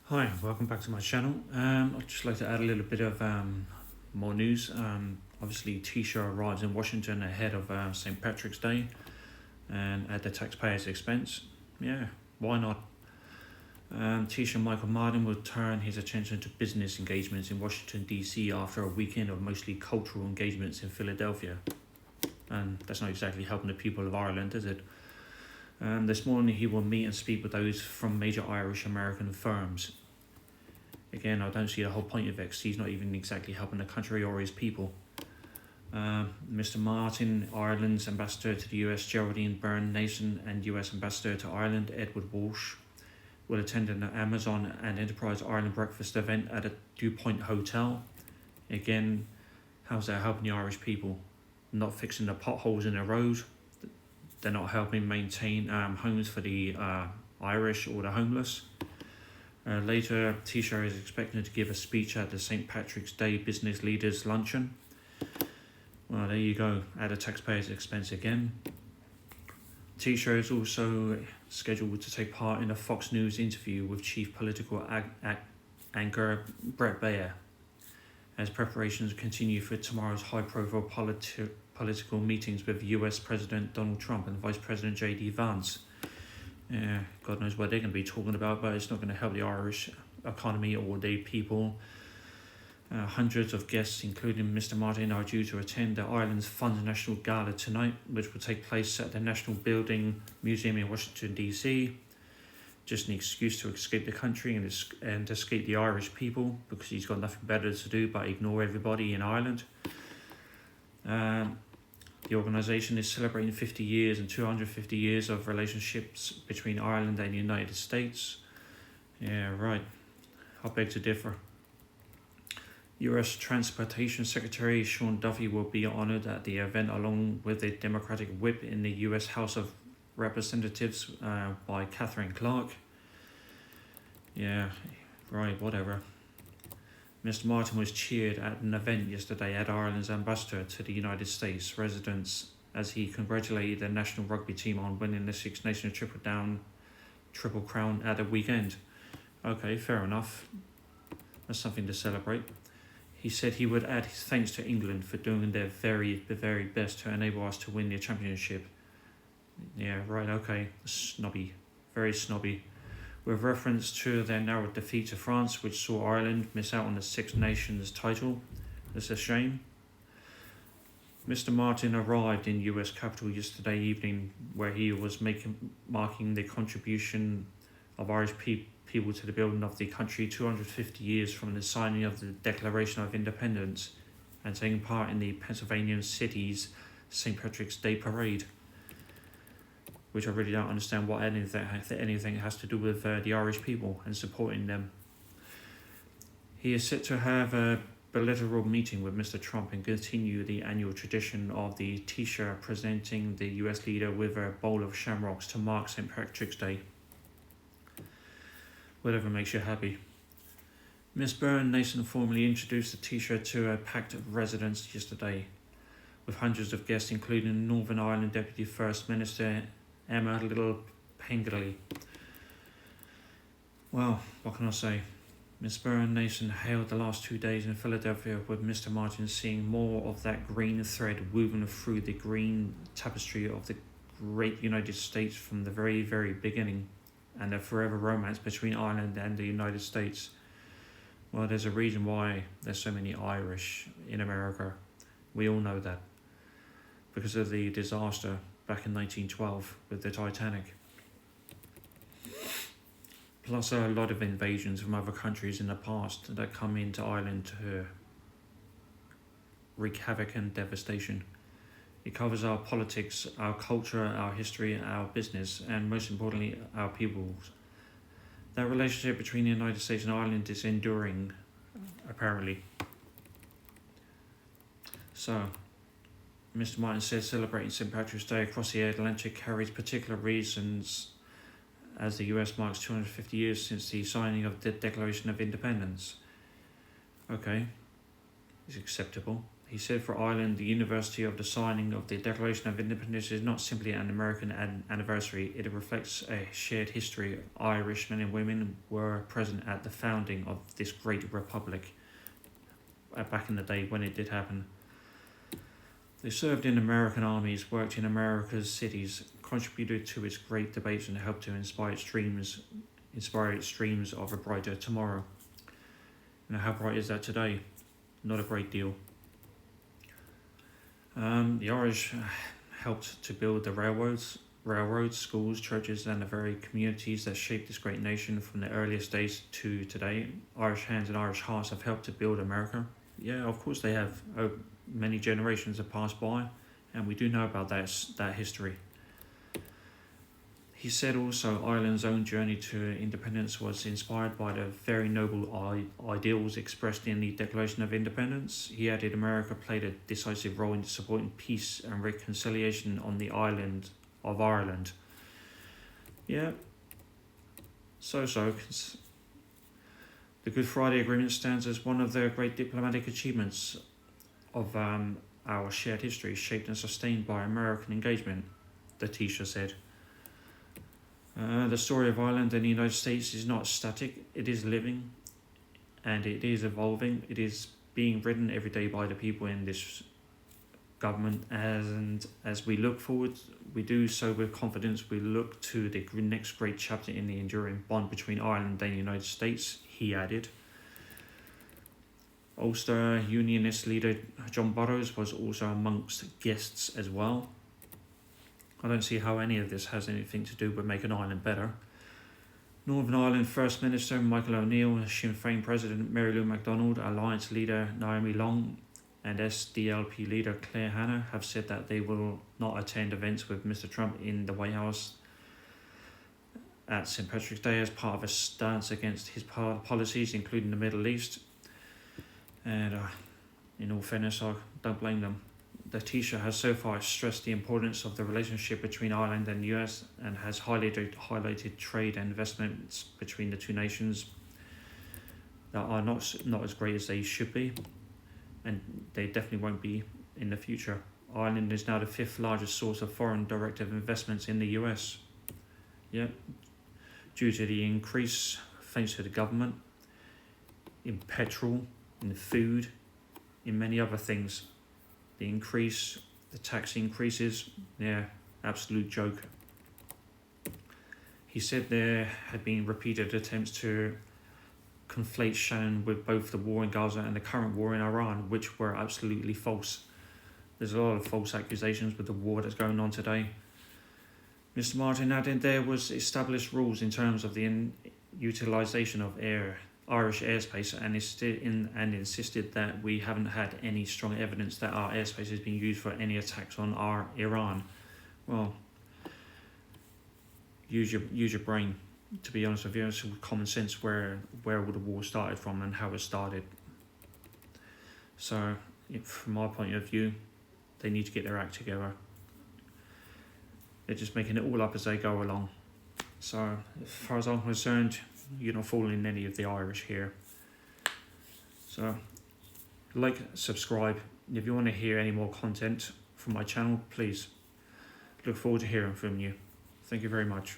Hi, welcome back to my channel. I'd just like to add a little bit of more news. Obviously, Tisha arrives in Washington ahead of St. Patrick's Day and at the taxpayer's expense. Yeah, why not? Tisha Michael Martin will turn his attention to business engagements in Washington, D.C. after a weekend of mostly cultural engagements in Philadelphia. And that's not exactly helping the people of Ireland, is it? This morning he will meet and speak with those from major Irish American firms. Again, I don't see the whole point of it because he's not even exactly helping the country or his people. Mr. Martin, Ireland's ambassador to the US, Geraldine Byrne Nason, and US ambassador to Ireland, Edward Walsh, will attend an Amazon and Enterprise Ireland breakfast event at a Dew Point Hotel. Again, how's that helping the Irish people? Not fixing the potholes in the road. They're not helping maintain homes for the Irish or the homeless. Later, Tisha is expected to give a speech at the St. Patrick's Day Business Leaders Luncheon. Well, there you go, at a taxpayer's expense again. Tisha is also scheduled to take part in a Fox News interview with chief political anchor Bret Baier, as preparations continue for tomorrow's high-profile political meetings with US President Donald Trump and Vice President J.D. Vance. Yeah, God knows what they're going to be talking about, but it's not going to help the Irish economy or the people. Hundreds of guests, including Mr. Martin, are due to attend the Ireland's Fund National Gala tonight, which will take place at the National Building Museum in Washington, D.C. Just an excuse to escape the country and escape the Irish people, because he's got nothing better to do but ignore everybody in Ireland. The organisation is celebrating 50 years and 250 years of relationships between Ireland and the United States. Yeah, right. I beg to differ. US Transportation Secretary Sean Duffy will be honoured at the event along with the Democratic whip in the US House of Representatives by Catherine Clark. Yeah, right, whatever. Mr. Martin was cheered at an event yesterday at Ireland's ambassador to the United States residence as he congratulated the national rugby team on winning the Six Nations Triple Crown at the weekend. Okay, fair enough. That's something to celebrate. He said he would add his thanks to England for doing their very best to enable us to win the championship. Yeah, right, okay. Snobby. Very snobby. With reference to their narrow defeat to France, which saw Ireland miss out on the Six Nations title. It's a shame. Mr. Martin arrived in US capital yesterday evening, where he was marking the contribution of Irish people to the building of the country 250 years from the signing of the Declaration of Independence, and taking part in the Pennsylvania city's St. Patrick's Day Parade, which I really don't understand what anything has to do with the Irish people and supporting them. He is set to have a bilateral meeting with Mr. Trump and continue the annual tradition of the Taoiseach presenting the US leader with a bowl of shamrocks to mark St. Patrick's Day. Whatever makes you happy. Ms. Byrne Nason formally introduced the Taoiseach to a packed residence yesterday, with hundreds of guests, including Northern Ireland Deputy First Minister Emma Little Pengelly. Well, what can I say? Ms. Byrne Nason hailed the last 2 days in Philadelphia, with Mr. Martin seeing more of that green thread woven through the green tapestry of the great United States from the very beginning, and a forever romance between Ireland and the United States. Well, there's a reason why there's so many Irish in America. We all know that. Because of the disaster back in 1912 with the Titanic. Plus a lot of invasions from other countries in the past that come into Ireland to wreak havoc and devastation. It covers our politics, our culture, our history, our business, and most importantly, our peoples. That relationship between the United States and Ireland is enduring, apparently. So, Mr. Martin says celebrating St. Patrick's Day across the Atlantic carries particular reasons, as the US marks 250 years since the signing of the Declaration of Independence. Okay, it's acceptable. He said for Ireland, the university of the signing of the Declaration of Independence is not simply an American anniversary, it reflects a shared history. Irish men and women were present at the founding of this great republic back in the day when it did happen. They served in American armies, worked in America's cities, contributed to its great debates and helped to inspire its dreams of a brighter tomorrow. How bright is that today? Not a great deal. The Irish helped to build the railroads, schools, churches, and the very communities that shaped this great nation from the earliest days to today. Irish hands and Irish hearts have helped to build America. Yeah, of course they have. Many generations have passed by, and we do know about that history. He said also Ireland's own journey to independence was inspired by the very noble ideals expressed in the Declaration of Independence. He added America played a decisive role in supporting peace and reconciliation on the island of Ireland. Yeah, so. The Good Friday Agreement stands as one of the great diplomatic achievements of our shared history, shaped and sustained by American engagement, the Taoiseach said. The story of Ireland and the United States is not static, it is living and it is evolving. It is being written every day by the people in this government, and as we look forward, we do so with confidence. We look to the next great chapter in the enduring bond between Ireland and the United States, he added. Ulster Unionist leader John Burrows was also amongst guests as well. I don't see how any of this has anything to do with making Ireland better. Northern Ireland First Minister Michael O'Neill, Sinn Féin President Mary Lou MacDonald, Alliance leader Naomi Long and SDLP leader Claire Hanna have said that they will not attend events with Mr Trump in the White House at St Patrick's Day as part of a stance against his policies, including the Middle East. And in all fairness, I don't blame them. The Taoiseach has so far stressed the importance of the relationship between Ireland and the US and has highlighted trade and investments between the two nations that are not as great as they should be, and they definitely won't be in the future. Ireland is now the 5th largest source of foreign direct investments in the US. Yeah, due to the increase, thanks to the government, in petrol, in food, in many other things. The tax increases, absolute joke. He said there had been repeated attempts to conflate Shannon with both the war in Gaza and the current war in Iran, which were absolutely false. There's a lot of false accusations with the war that's going on today. Mr Martin added there was established rules in terms of the utilisation of Irish airspace and insisted that we haven't had any strong evidence that our airspace has been used for any attacks on Iran. Well, use your brain. To be honest with you, it's common sense where would the war started from and how it started. So, from my point of view, they need to get their act together. They're just making it all up as they go along. So, as far as I'm concerned, you're not fooling any of the Irish here. So, like, subscribe. If you want to hear any more content from my channel, please. Look forward to hearing from you. Thank you very much.